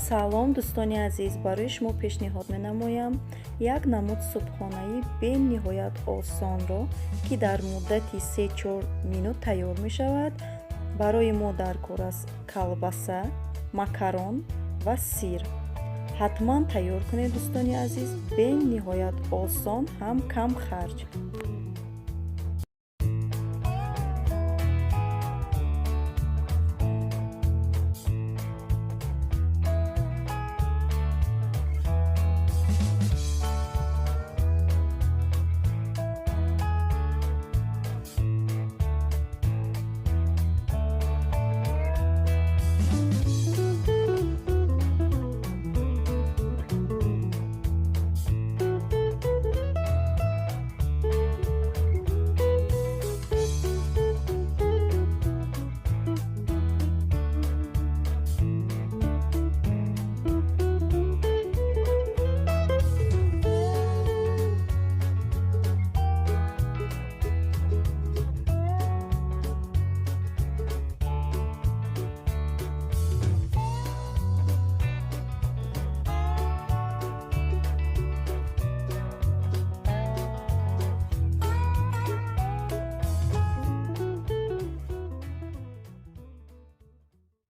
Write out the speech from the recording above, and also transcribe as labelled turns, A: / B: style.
A: салом дӯстони азиз, барои шумо пешниҳод менамоям як намуд субхонаи бениҳоят осонро, ки дар муддати 3-4 минут тайёр мешавад. Барои мо дар кор аст колбаса, макарон ва сир. ҳатман тайёр кунед дӯстони азиз, бениҳоят осон, ҳам кам харҷ.